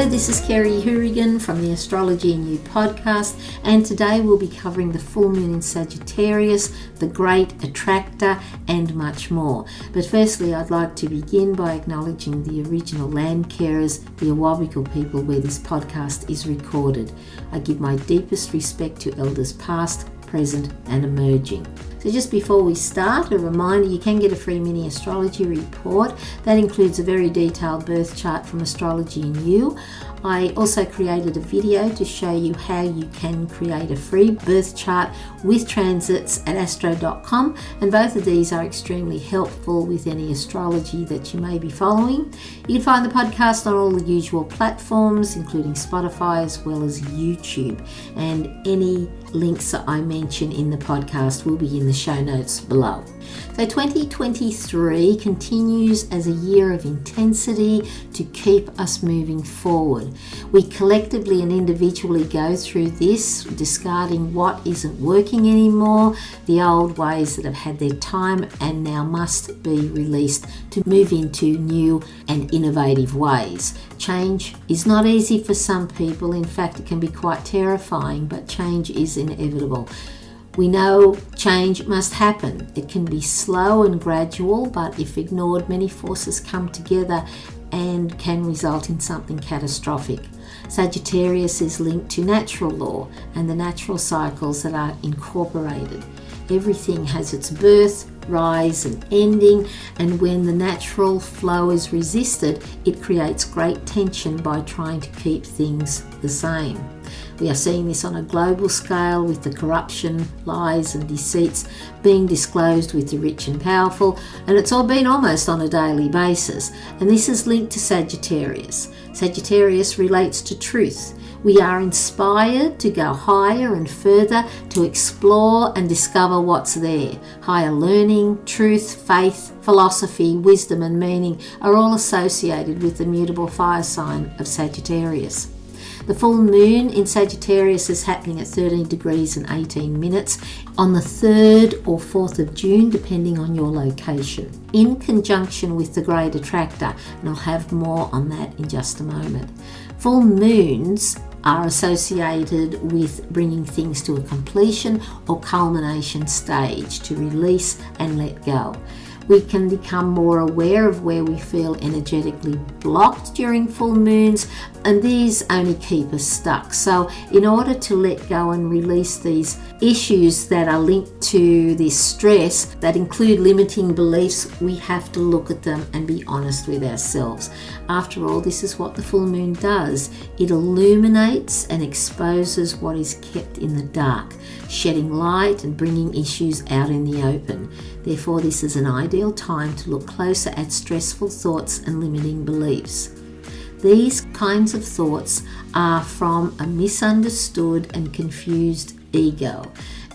this is Kerry Hourigan from the Astrology and You podcast, and today we'll be covering the full moon in Sagittarius, the Great Attractor, and much more. But firstly, I'd like to begin by acknowledging the original land carers, the Awabakal people where this podcast is recorded. I give my deepest respect to elders past, present, and emerging. So just before we start, a reminder, you can get a free mini astrology report. That includes a very detailed birth chart from Astrology and You. I also created a video to show you how you can create a free birth chart with transits at astro.com, and both of these are extremely helpful with any astrology that you may be following. You can find the podcast on all the usual platforms, including Spotify as well as YouTube, and any links that I mention in the podcast will be in the show notes below. So 2023 continues as a year of intensity to keep us moving forward. We collectively and individually go through this, discarding what isn't working anymore, the old ways that have had their time and now must be released to move into new and innovative ways. Change is not easy for some people. In fact, it can be quite terrifying, but change is inevitable. We know change must happen. It can be slow and gradual, but if ignored, many forces come together and can result in something catastrophic. Sagittarius is linked to natural law and the natural cycles that are incorporated. Everything has its birth, rise and ending, and when the natural flow is resisted, it creates great tension by trying to keep things the same. We are seeing this on a global scale with the corruption, lies and deceits being disclosed with the rich and powerful, and it's all been almost on a daily basis. And this is linked to Sagittarius. Sagittarius relates to truth. We are inspired to go higher and further, to explore and discover what's there. Higher learning, truth, faith, philosophy, wisdom and meaning are all associated with the mutable fire sign of Sagittarius. The full moon in Sagittarius is happening at 13 degrees and 18 minutes on the 3rd or 4th of June, depending on your location, in conjunction with the Great Attractor, and I'll have more on that in just a moment. Full moons are associated with bringing things to a completion or culmination stage, to release and let go. We can become more aware of where we feel energetically blocked during full moons, and these only keep us stuck. So in order to let go and release these issues that are linked to this stress that include limiting beliefs, we have to look at them and be honest with ourselves. After all, this is what the full moon does. It illuminates and exposes what is kept in the dark, shedding light and bringing issues out in the open. Therefore, this is an ideal time to look closer at stressful thoughts and limiting beliefs. These kinds of thoughts are from a misunderstood and confused ego,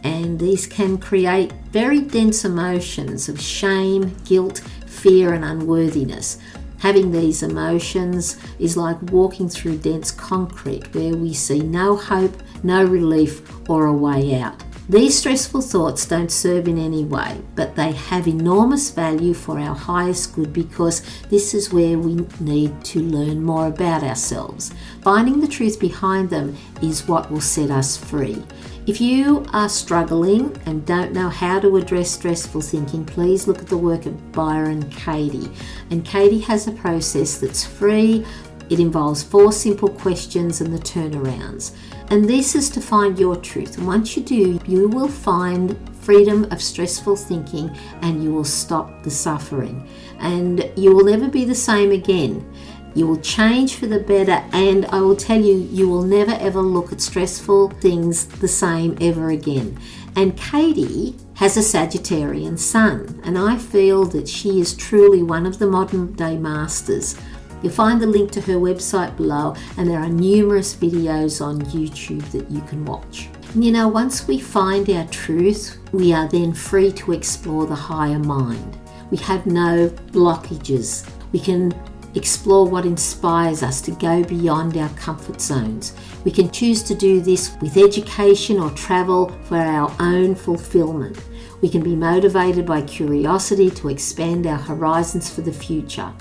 and these can create very dense emotions of shame, guilt, fear and unworthiness. Having these emotions is like walking through dense concrete where we see no hope, no relief or a way out. These stressful thoughts don't serve in any way, but they have enormous value for our highest good, because this is where we need to learn more about ourselves. Finding the truth behind them is what will set us free. If you are struggling and don't know how to address stressful thinking, please look at the work of Byron Katie. And Katie has a process that's free. It involves 4 simple questions and the turnarounds. And this is to find your truth. And once you do, you will find freedom of stressful thinking and you will stop the suffering. And you will never be the same again. You will change for the better, and I will tell you, you will never ever look at stressful things the same ever again. And Katie has a Sagittariussun, and I feel that she is truly one of the modern day masters. You'll find the link to her website below, and there are numerous videos on YouTube that you can watch. And you know, once we find our truth, we are then free to explore the higher mind. We have no blockages. We can explore what inspires us to go beyond our comfort zones. We can choose to do this with education or travel for our own fulfillment. We can be motivated by curiosity to expand our horizons for the future.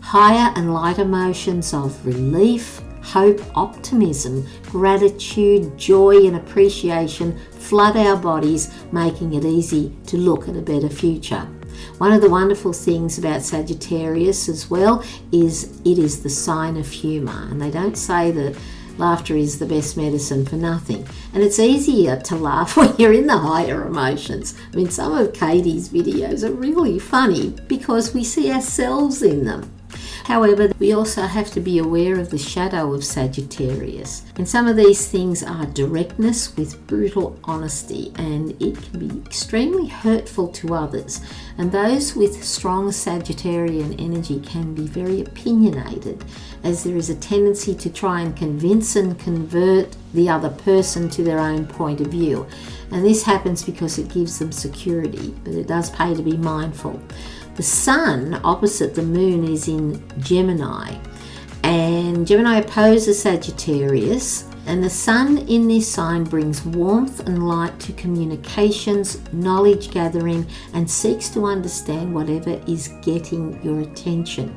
Higher and light emotions of relief, hope, optimism, gratitude, joy and appreciation flood our bodies, making it easy to look at a better future. One of the wonderful things about Sagittarius as well is it is the sign of humour, and they don't say that laughter is the best medicine for nothing. And it's easier to laugh when you're in the higher emotions. I mean, some of Katie's videos are really funny because we see ourselves in them. However, we also have to be aware of the shadow of Sagittarius. And some of these things are directness with brutal honesty, and it can be extremely hurtful to others. And those with strong Sagittarian energy can be very opinionated, as there is a tendency to try and convince and convert the other person to their own point of view. And this happens because it gives them security, but it does pay to be mindful. The sun opposite the moon is in Gemini, and Gemini opposes Sagittarius, and the sun in this sign brings warmth and light to communications, knowledge gathering, and seeks to understand whatever is getting your attention.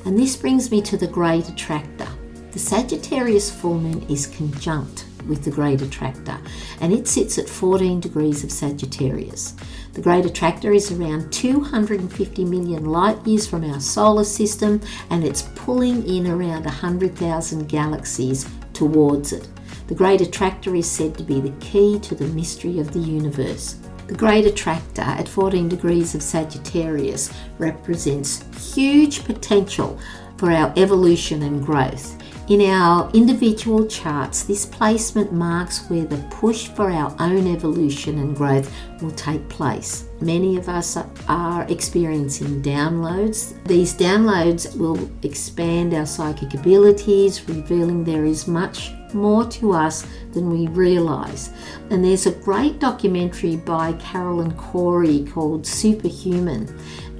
And this brings me to the Great Attractor. The Sagittarius full moon is conjunct with the Great Attractor, and it sits at 14 degrees of Sagittarius. The Great Attractor is around 250 million light years from our solar system, and it's pulling in around 100,000 galaxies towards it. The Great Attractor is said to be the key to the mystery of the universe. The Great Attractor at 14 degrees of Sagittarius represents huge potential for our evolution and growth. In our individual charts, this placement marks where the push for our own evolution and growth will take place. Many of us are experiencing downloads. These downloads will expand our psychic abilities, revealing there is much more to us than we realise. And there's a great documentary by Carolyn Corey called Superhuman,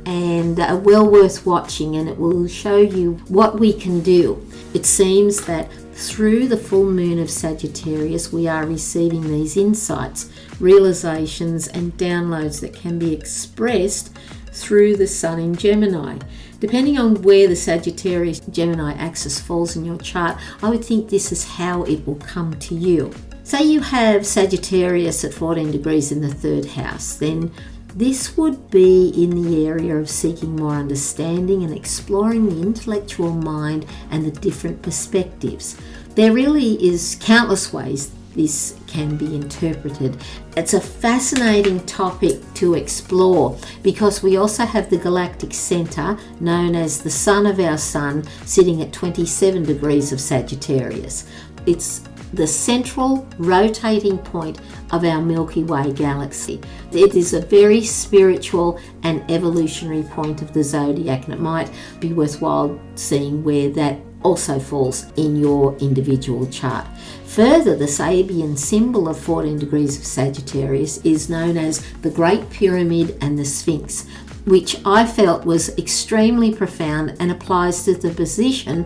and well worth watching, and it will show you what we can do. It seems that through the full moon of Sagittarius, we are receiving these insights, realizations, and downloads that can be expressed through the sun in Gemini. Depending on where the Sagittarius-Gemini axis falls in your chart, I would think this is how it will come to you. Say you have Sagittarius at 14 degrees in the third house, then this would be in the area of seeking more understanding and exploring the intellectual mind and the different perspectives. There really is countless ways this can be interpreted. It's a fascinating topic to explore because we also have the galactic center, known as the sun of our sun, sitting at 27 degrees of Sagittarius. It's the central rotating point of our Milky Way galaxy. It is a very spiritual and evolutionary point of the zodiac, and it might be worthwhile seeing where that also falls in your individual chart. Further, the Sabian symbol of 14 degrees of Sagittarius is known as the Great Pyramid and the Sphinx, which I felt was extremely profound and applies to the position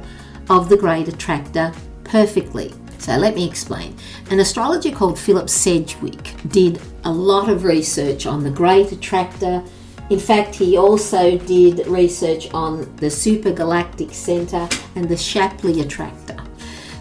of the Great Attractor perfectly. So let me explain. An astrologer called Philip Sedgwick did a lot of research on the Great Attractor. In fact, he also did research on the Supergalactic Center and the Shapley Attractor.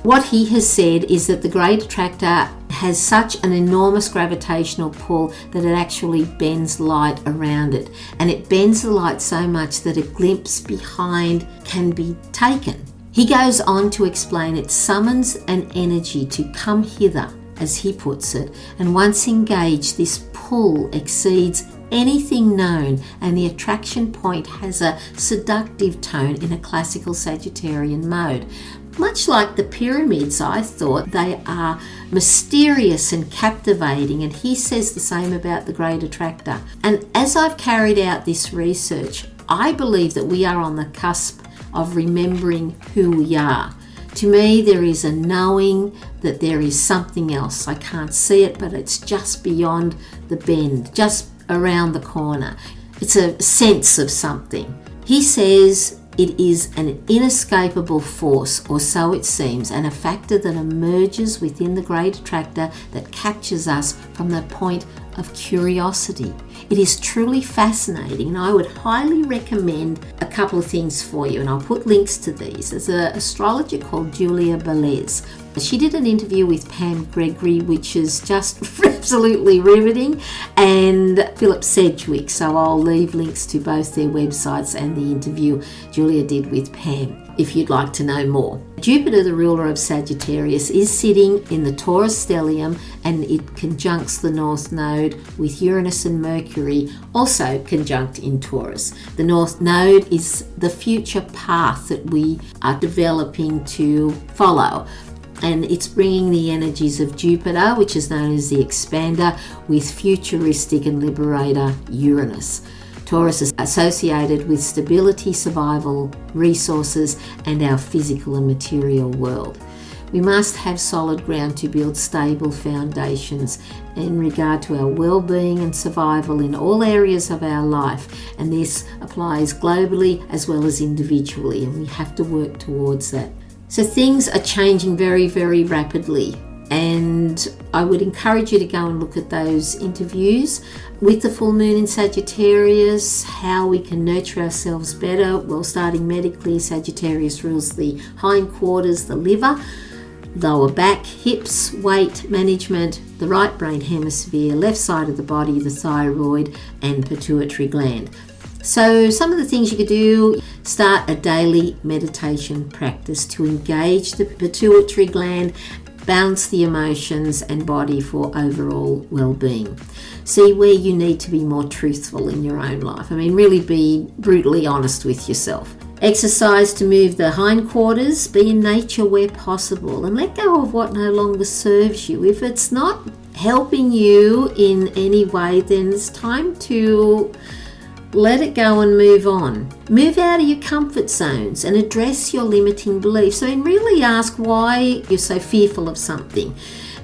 What he has said is that the Great Attractor has such an enormous gravitational pull that it actually bends light around it. And it bends the light so much that a glimpse behind can be taken. He goes on to explain it summons an energy to come hither, as he puts it, and once engaged, this pull exceeds anything known, and the attraction point has a seductive tone in a classical Sagittarian mode. Much like the pyramids, I thought they are mysterious and captivating, and he says the same about the Great Attractor. And as I've carried out this research, I believe that we are on the cusp of remembering who we are. To me, there is a knowing that there is something else. I can't see it, but it's just beyond the bend, just around the corner. It's a sense of something. He says it is an inescapable force, or so it seems, and a factor that emerges within the Great Attractor that captures us from the point of curiosity. It is truly fascinating, and I would highly recommend a couple of things for you, and I'll put links to these. There's an astrologer called Julia Belez. She did an interview with Pam Gregory, which is just absolutely riveting, and Philip Sedgwick, so I'll leave links to both their websites and the interview Julia did with Pam if you'd like to know more. Jupiter, the ruler of Sagittarius, is sitting in the Taurus stellium, and it conjuncts the North Node with Uranus and Mercury, also conjunct in Taurus. The North Node is the future path that we are developing to follow, and it's bringing the energies of Jupiter, which is known as the expander, with futuristic and liberator Uranus. Taurus is associated with stability, survival, resources, and our physical and material world. We must have solid ground to build stable foundations in regard to our well-being and survival in all areas of our life, and this applies globally as well as individually, and we have to work towards that. So things are changing very, very rapidly, and I would encourage you to go and look at those interviews with the full moon in Sagittarius, how we can nurture ourselves better. Well, starting medically, Sagittarius rules the hindquarters, the liver, lower back, hips, weight management, the right brain hemisphere, left side of the body, the thyroid, and pituitary gland. So some of the things you could do: start a daily meditation practice to engage the pituitary gland, balance the emotions and body for overall well-being. See where you need to be more truthful in your own life. I mean, really be brutally honest with yourself. Exercise to move the hindquarters, be in nature where possible, and let go of what no longer serves you. If it's not helping you in any way, then it's time to let it go and move on. Move out of your comfort zones and address your limiting beliefs. I mean, really ask why you're so fearful of something.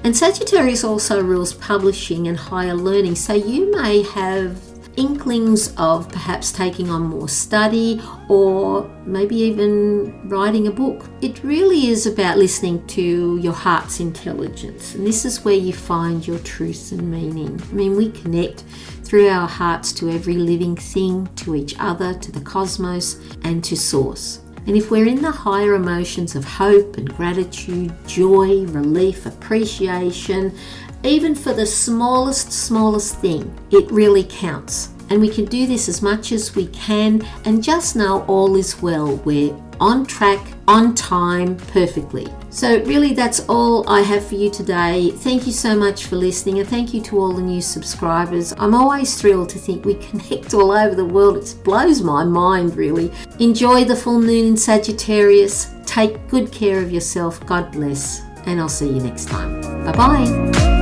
And Sagittarius also rules publishing and higher learning, so you may have inklings of perhaps taking on more study or maybe even writing a book. It really is about listening to your heart's intelligence, and this is where you find your truth and meaning. I mean, we connect through our hearts to every living thing, to each other, to the cosmos, and to Source. And if we're in the higher emotions of hope and gratitude, joy, relief, appreciation, even for the smallest thing, it really counts. And we can do this as much as we can, and just know all is well. We're on track, on time, perfectly. So really, that's all I have for you today. Thank you so much for listening, and thank you to all the new subscribers. I'm always thrilled to think we connect all over the world. It blows my mind, really. Enjoy the full moon in Sagittarius. Take good care of yourself. God bless. And I'll see you next time. Bye-bye.